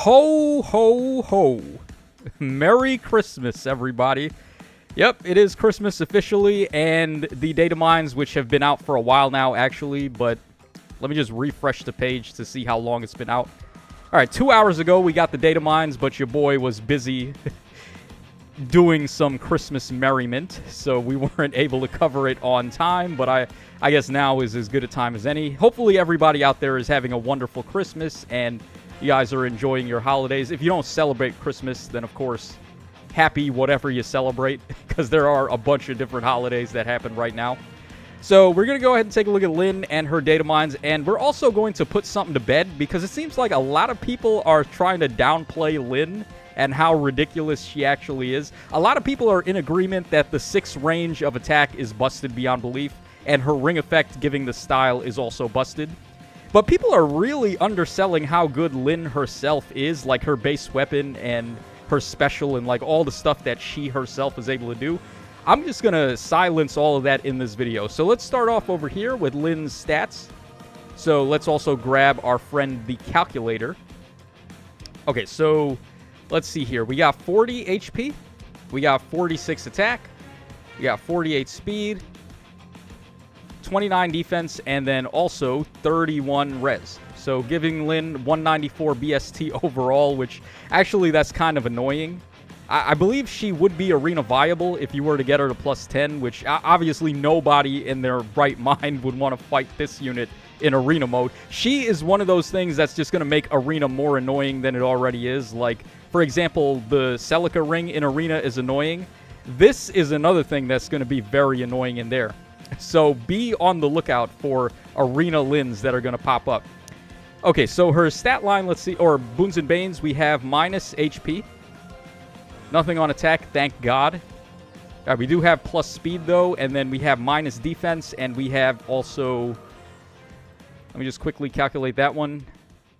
Ho, ho, ho. Merry Christmas, everybody. Yep, it is Christmas officially, and the Datamines, which have been out for a while now, actually, but let me just refresh the page to see how long it's been out. All right, 2 hours ago, we got the Datamines, but your boy was busy doing some Christmas merriment, so we weren't able to cover it on time, but I guess now is as good a time as any. Hopefully everybody out there is having a wonderful Christmas, and you guys are enjoying your holidays. If you don't celebrate Christmas, then of course, happy whatever you celebrate, because there are a bunch of different holidays that happen right now. So we're going to go ahead and take a look at Lyn and her Datamines, and we're also going to put something to bed, because it seems like a lot of people are trying to downplay Lyn and how ridiculous she actually is. A lot of people are in agreement that the 6 range of attack is busted beyond belief, and her ring effect giving the style is also busted. But people are really underselling how good Lyn herself is, like her base weapon and her special and like all the stuff that she herself is able to do. I'm just going to silence all of that in this video. So let's start off over here with Lyn's stats. So let's also grab our friend the calculator. Okay, so let's see here. We got 40 HP. We got 46 attack. We got 48 speed. 29 defense, and then also 31 res. So giving Lyn 194 BST overall, which actually that's kind of annoying. I believe she would be arena viable if you were to get her to plus 10, which obviously nobody in their right mind would want to fight this unit in arena mode. She is one of those things that's just going to make arena more annoying than it already is. Like, for example, the Celica ring in arena is annoying. This is another thing that's going to be very annoying in there. So be on the lookout for arena Lyns that are going to pop up. Okay, so her stat line, let's see, or Boons and Banes, we have minus HP. Nothing on attack, thank God. We do have plus speed, though, and then we have minus defense, and we have also... Let me just quickly calculate that one.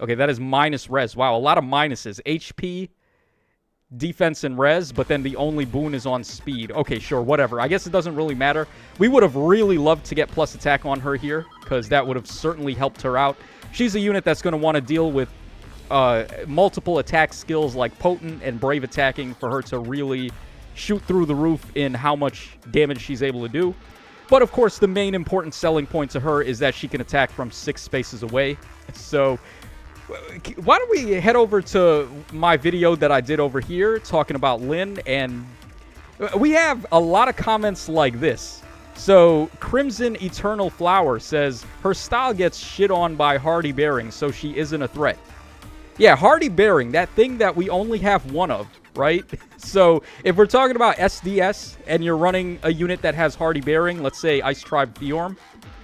Okay, that is minus res. Wow, a lot of minuses. HP, defense, and res, but then the only boon is on speed. Okay, sure, whatever. I guess it doesn't really matter. We would have really loved to get plus attack on her here, because that would have certainly helped her out. She's a unit that's going to want to deal with multiple attack skills like potent and brave attacking for her to really shoot through the roof in how much damage she's able to do. But of course, the main important selling point to her is that she can attack from 6 spaces away. So why don't we head over to my video that I did over here talking about Lyn, and we have a lot of comments like this. So Crimson Eternal Flower says her style gets shit on by Hardy Bearing, so she isn't a threat. Yeah, Hardy Bearing, that thing that we only have one of, right? So if we're talking about SDS and you're running a unit that has Hardy Bearing, let's say Ice Tribe Fiorm,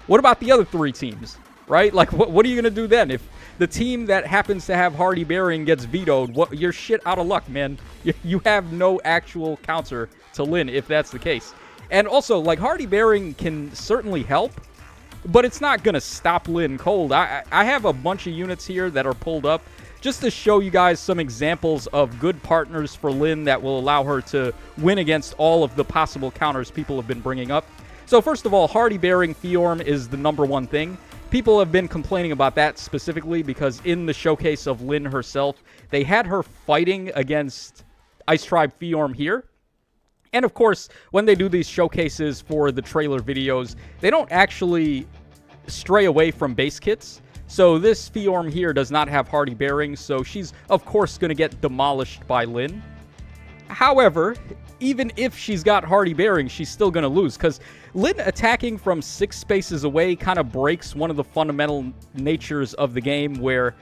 what about the other 3 teams, right? Like, what are you going to do then? If the team that happens to have Hardy Bearing gets vetoed, you're shit out of luck, man. You have no actual counter to Lyn if that's the case. And also, like, Hardy Bearing can certainly help, but it's not going to stop Lyn cold. I have a bunch of units here that are pulled up just to show you guys some examples of good partners for Lyn that will allow her to win against all of the possible counters people have been bringing up. So first of all, Hardy Bearing Fiorm is the #1 thing. People have been complaining about that specifically because in the showcase of Lyn herself, they had her fighting against Ice Tribe Fiorm here. And of course, when they do these showcases for the trailer videos, they don't actually stray away from base kits. So this Fiorm here does not have Hardy Bearing, so she's of course going to get demolished by Lyn. However, even if she's got Hardy Bearing, she's still going to lose, because Lyn attacking from 6 spaces away kind of breaks one of the fundamental natures of the game, where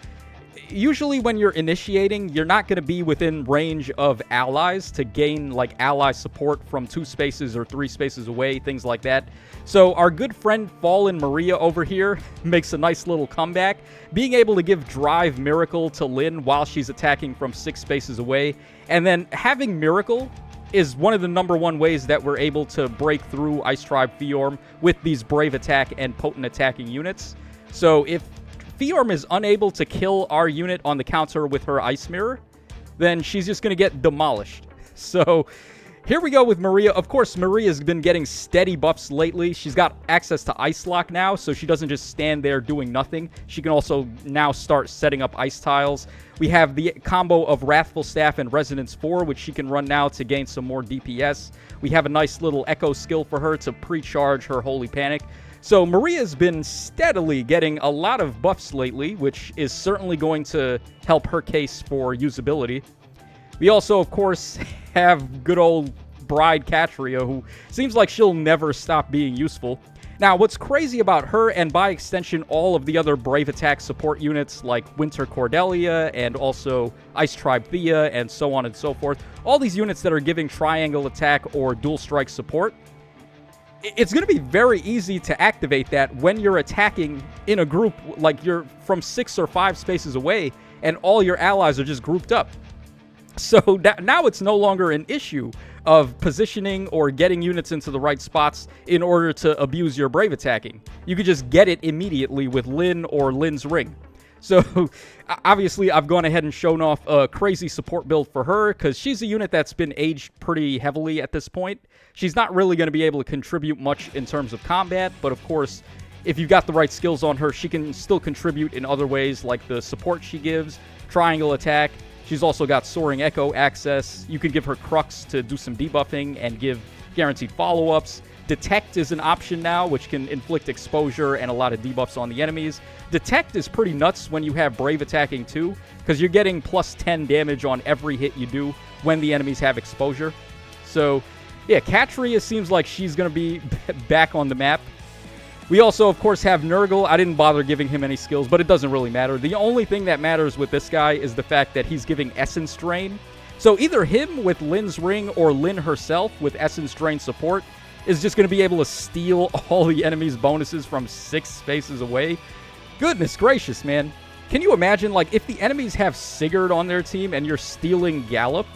usually when you're initiating, you're not going to be within range of allies to gain like ally support from 2 spaces or 3 spaces away, things like that. So our good friend Fallen Maria over here makes a nice little comeback, being able to give Drive Miracle to Lyn while she's attacking from 6 spaces away. And then having Miracle is one of the #1 ways that we're able to break through Ice Tribe Fiorm with these Brave Attack and Potent Attacking units. So if Fiorm is unable to kill our unit on the counter with her Ice Mirror, then she's just going to get demolished. So Here we go with Maria. Of course, Maria's been getting steady buffs lately. She's got access to Ice Lock now, so she doesn't just stand there doing nothing. She can also now start setting up ice tiles. We have the combo of Wrathful Staff and Resonance 4, which she can run now to gain some more DPS. We have a nice little Echo skill for her to pre-charge her Holy Panic. So Maria's been steadily getting a lot of buffs lately, which is certainly going to help her case for usability. We also, of course, have good old Bride Catria, who seems like she'll never stop being useful. Now, what's crazy about her, and by extension all of the other Brave Attack support units like Winter Cordelia and also Ice Tribe Thea and so on and so forth, all these units that are giving Triangle Attack or Dual Strike support, it's going to be very easy to activate that when you're attacking in a group, like you're from 6 or 5 spaces away, and all your allies are just grouped up. So now it's no longer an issue of positioning or getting units into the right spots in order to abuse your Brave attacking. You could just get it immediately with Lyn or Lyn's Ring. So, obviously, I've gone ahead and shown off a crazy support build for her, because she's a unit that's been aged pretty heavily at this point. She's not really going to be able to contribute much in terms of combat, but of course, if you've got the right skills on her, she can still contribute in other ways, like the support she gives, Triangle Attack. She's also got Soaring Echo access. You can give her Crux to do some debuffing and give guaranteed follow-ups. Detect is an option now, which can inflict exposure and a lot of debuffs on the enemies. Detect is pretty nuts when you have Brave attacking too, because you're getting plus 10 damage on every hit you do when the enemies have exposure. So, yeah, Catria seems like she's going to be back on the map. We also, of course, have Nurgle. I didn't bother giving him any skills, but it doesn't really matter. The only thing that matters with this guy is the fact that he's giving Essence Drain. So either him with Lyn's Ring or Lyn herself with Essence Drain support is just going to be able to steal all the enemy's bonuses from 6 spaces away. Goodness gracious, man. Can you imagine, like, if the enemies have Sigurd on their team and you're stealing Gallop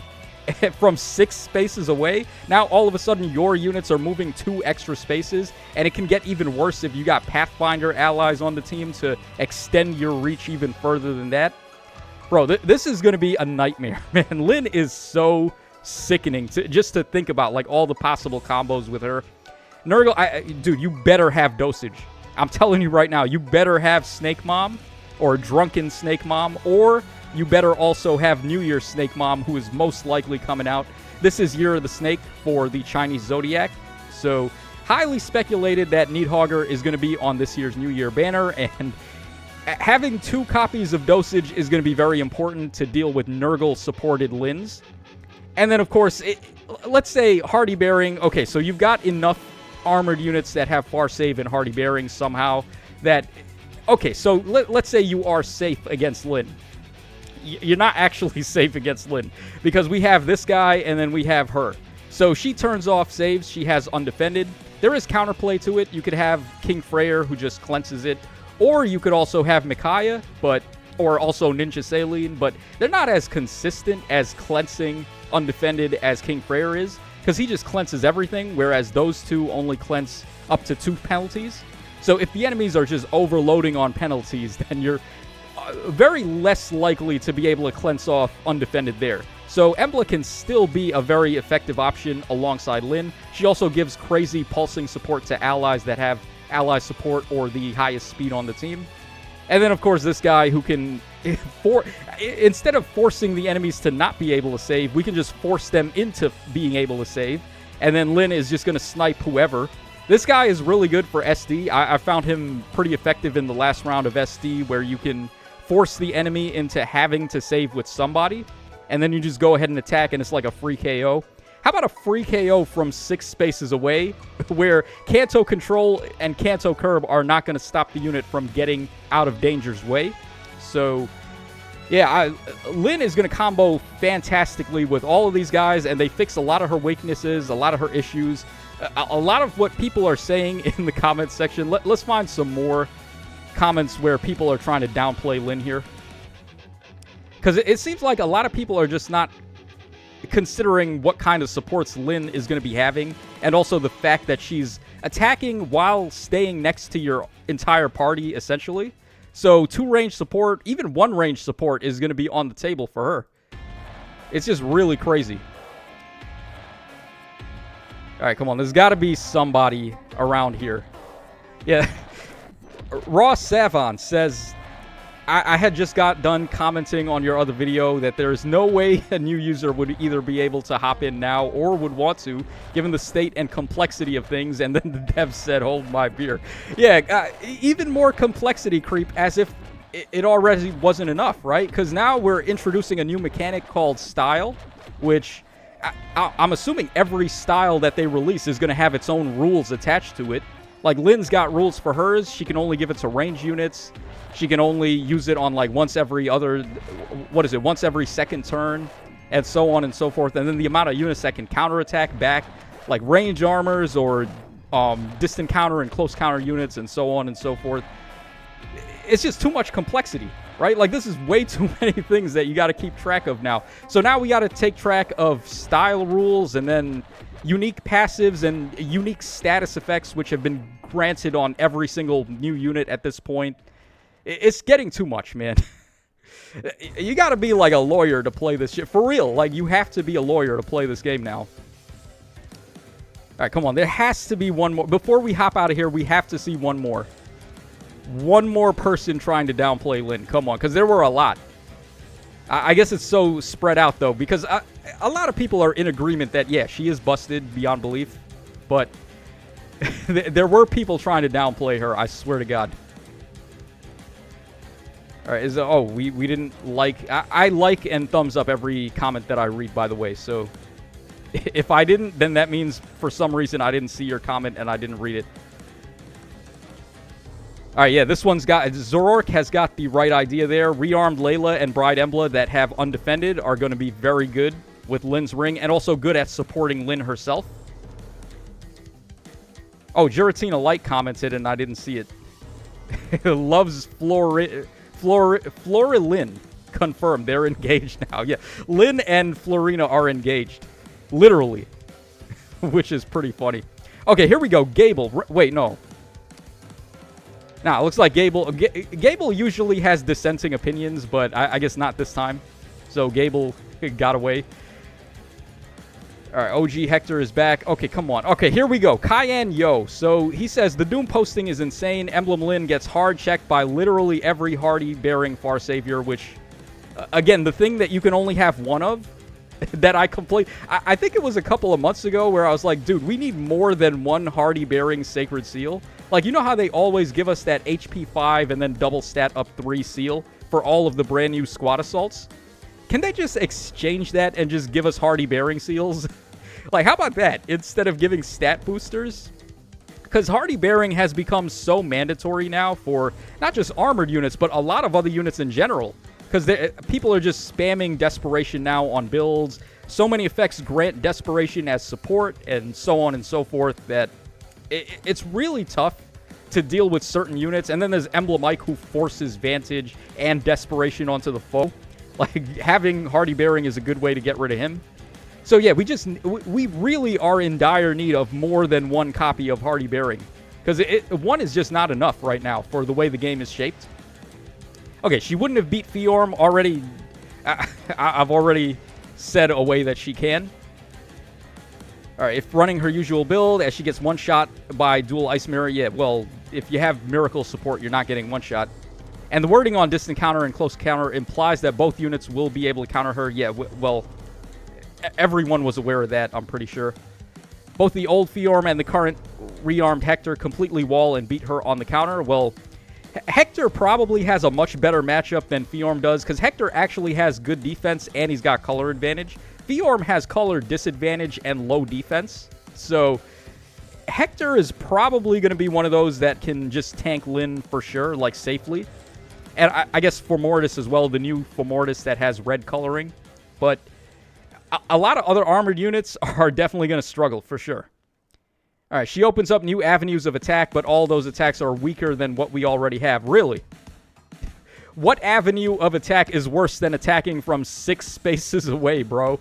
from 6 spaces away, now all of a sudden your units are moving 2 extra spaces, and it can get even worse if you got Pathfinder allies on the team to extend your reach even further than that. Bro, this is going to be a nightmare, man. Lyn is so sickening just to think about, like, all the possible combos with her. Nurgle, dude, you better have dosage. I'm telling you right now, you better have Snake Mom or Drunken Snake Mom, or you better also have New Year's Snake Mom, who is most likely coming out. This is Year of the Snake for the Chinese Zodiac. So, highly speculated that Needhogger is going to be on this year's New Year banner, and having 2 copies of dosage is going to be very important to deal with Nurgle-supported Lyns. And then, of course, let's say Hardy Bearing. Okay, so you've got enough armored units that have Far Save and Hardy Bearing somehow that... Okay, so let's say you are safe against Lyn. You're not actually safe against Lyn, because we have this guy and then we have her. So she turns off saves. She has Undefended. There is counterplay to it. You could have King Freyr, who just cleanses it. Or you could also have Micaiah, or also Ninja Saline, but they're not as consistent as cleansing Undefended as King Freyr is, because he just cleanses everything, whereas those two only cleanse up to 2 penalties. So if the enemies are just overloading on penalties, then you're very less likely to be able to cleanse off Undefended there. So Embla can still be a very effective option alongside Lyn. She also gives crazy pulsing support to allies that have ally support or the highest speed on the team. And then, of course, this guy who can, instead of forcing the enemies to not be able to save, we can just force them into being able to save. And then Lyn is just going to snipe whoever. This guy is really good for SD. I found him pretty effective in the last round of SD, where you can force the enemy into having to save with somebody, and then you just go ahead and attack, and it's like a free KO. How about a free KO from 6 spaces away, where Canto Control and Canto Curb are not going to stop the unit from getting out of danger's way? So, yeah, Lyn is going to combo fantastically with all of these guys, and they fix a lot of her weaknesses, a lot of her issues, a lot of what people are saying in the comments section. Let's find some more comments where people are trying to downplay Lyn here, because it seems like a lot of people are just not considering what kind of supports Lyn is going to be having, and also the fact that she's attacking while staying next to your entire party, essentially. So 2 range support, even 1 range support is going to be on the table for her. It's just really crazy. All right, come on. There's got to be somebody around here. Yeah. Ross Savon says, I had just got done commenting on your other video that there is no way a new user would either be able to hop in now or would want to, given the state and complexity of things. And then the dev said, hold my beer. Yeah, even more complexity creep, as if it already wasn't enough, right? Because now we're introducing a new mechanic called style, which I'm assuming every style that they release is going to have its own rules attached to it. Like, Lyn's got rules for hers. She can only give it to range units. She can only use it on, like, once every second turn, and so on and so forth. And then the amount of units that can counterattack back, like range armors or distant counter and close counter units, and so on and so forth. It's just too much complexity, right? Like, this is way too many things that you got to keep track of now. So now we got to take track of style rules and then unique passives and unique status effects, which have been granted on every single new unit at this point. It's getting too much, man. You got to be like a lawyer to play this shit. For real, like, you have to be a lawyer to play this game now. All right, come on. There has to be one more. Before we hop out of here, we have to see one more. One more person trying to downplay Lyn. Come on, because there were a lot. I guess it's so spread out, though, because a lot of people are in agreement that, yeah, she is busted beyond belief. But there were people trying to downplay her, I swear to God. All right, we didn't like... I like and thumbs up every comment that I read, by the way. So if I didn't, then that means for some reason I didn't see your comment and I didn't read it. All right, yeah, this one's got... Zorork has got the right idea there. Rearmed Layla and Bride Embla that have undefended are going to be very good with Lyn's ring, and also good at supporting Lyn herself. Oh, Giratina Light commented, and I didn't see it. Loves Flora Lyn. Confirmed. They're engaged now. Yeah, Lyn and Florina are engaged. Literally. Which is pretty funny. Okay, here we go. Gable. Wait, no. Nah, it looks like Gable... Gable usually has dissenting opinions, but I guess not this time. So Gable got away. All right, OG Hector is back. Okay, come on. Okay, here we go. Cayenne Yo. So he says, the Doom posting is insane. Emblem Lyn gets hard checked by literally every hardy-bearing Far Savior, which, again, the thing that you can only have one of, that I think it was a couple of months ago where I was like, dude, we need more than one hardy-bearing Sacred Seal. Like, you know how they always give us that HP 5 and then double stat up 3 seal for all of the brand new squad assaults? Can they just exchange that and just give us hardy bearing seals? Like, how about that? Instead of giving stat boosters? Because hardy bearing has become so mandatory now for not just armored units, but a lot of other units in general. Because people are just spamming desperation now on builds. So many effects grant desperation as support and so on and so forth that it's really tough to deal with certain units. And then there's Emblem Ike, who forces Vantage and desperation onto the foe. Like, having hardy bearing is a good way to get rid of him. So yeah, we really are in dire need of more than one copy of hardy bearing, because one is just not enough right now for the way the game is shaped. Okay, she wouldn't have beat Fiorm already. I've already said a way that she can. All right, if running her usual build, as she gets one shot by dual Ice Mirror, yeah, well, if you have Miracle support, you're not getting one shot. And the wording on distant counter and close counter implies that both units will be able to counter her. Yeah, well, everyone was aware of that, I'm pretty sure. Both the old Fiorm and the current rearmed Hector completely wall and beat her on the counter. Well, Hector probably has a much better matchup than Fiorm does, because Hector actually has good defense and he's got color advantage. Fiorm has color disadvantage and low defense. So Hector is probably going to be one of those that can just tank Lyn for sure, like safely. And I guess Formortis as well, the new Formortis that has red coloring. But a lot of other armored units are definitely going to struggle, for sure. All right, she opens up new avenues of attack, but all those attacks are weaker than what we already have. Really? What avenue of attack is worse than attacking from 6 spaces away, bro?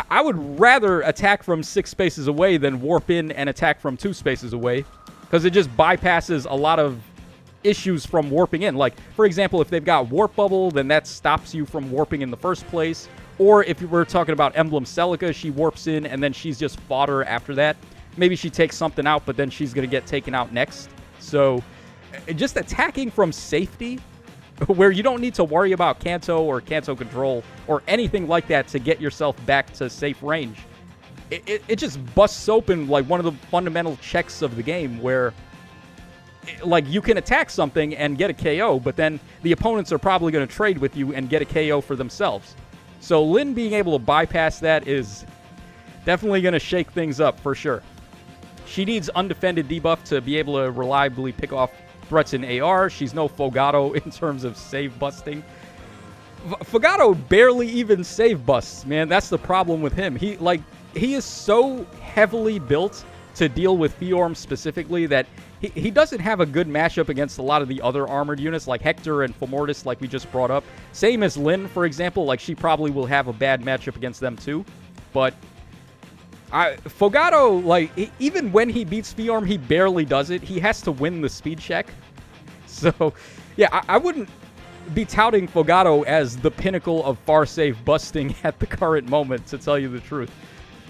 I would rather attack from 6 spaces away than warp in and attack from 2 spaces away, because it just bypasses a lot of issues from warping in. Like, for example, if they've got Warp Bubble, then that stops you from warping in the first place. Or if you were talking about Emblem Celica, she warps in and then she's just fodder after that. maybe she takes something out, but then she's going to get taken out next. So just attacking from safety, where you don't need to worry about Kanto or Kanto control or anything like that to get yourself back to safe range. It just busts open like one of the fundamental checks of the game where like you can attack something and get a KO, but then the opponents are probably going to trade with you and get a KO for themselves. So Lyn being able to bypass that is definitely going to shake things up for sure. She needs undefended debuff to be able to reliably pick off threats in AR. She's no Fogato in terms of save busting. Fogato barely even save busts, man. That's the problem with him. He is so heavily built to deal with Fiorm specifically that he doesn't have a good matchup against a lot of the other armored units like Hector and Fomortis, like we just brought up. Same as Lyn, for example. Like, she probably will have a bad matchup against them too. But Fogato, like, even when he beats Fiorm, he barely does it. He has to win the speed check. So, yeah, I wouldn't be touting Fogato as the pinnacle of far save busting at the current moment, to tell you the truth.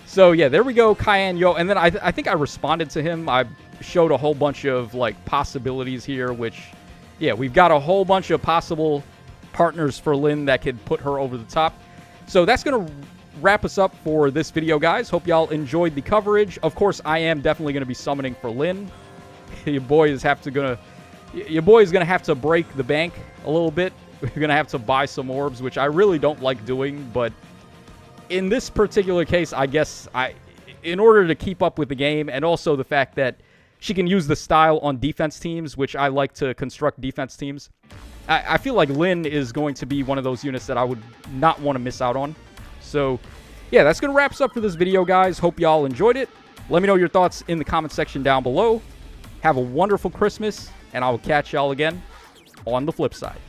So, yeah, there we go, Cayenne Yo. And then I think I responded to him. I showed a whole bunch of, like, possibilities here, which, yeah, we've got a whole bunch of possible partners for Lyn that could put her over the top. So that's going to wrap us up for this video, guys. Hope y'all enjoyed the coverage. Of course, I am definitely going to be summoning for Lyn. Your boy is going to have to break the bank a little bit. We're going to have to buy some orbs, which I really don't like doing, but in this particular case, I guess in order to keep up with the game, and also the fact that she can use the style on defense teams, which I like to construct defense teams, I feel like Lyn is going to be one of those units that I would not want to miss out on. So, yeah, that's going to wrap us up for this video, guys. Hope y'all enjoyed it. Let me know your thoughts in the comment section down below. Have a wonderful Christmas, and I will catch y'all again on the flip side.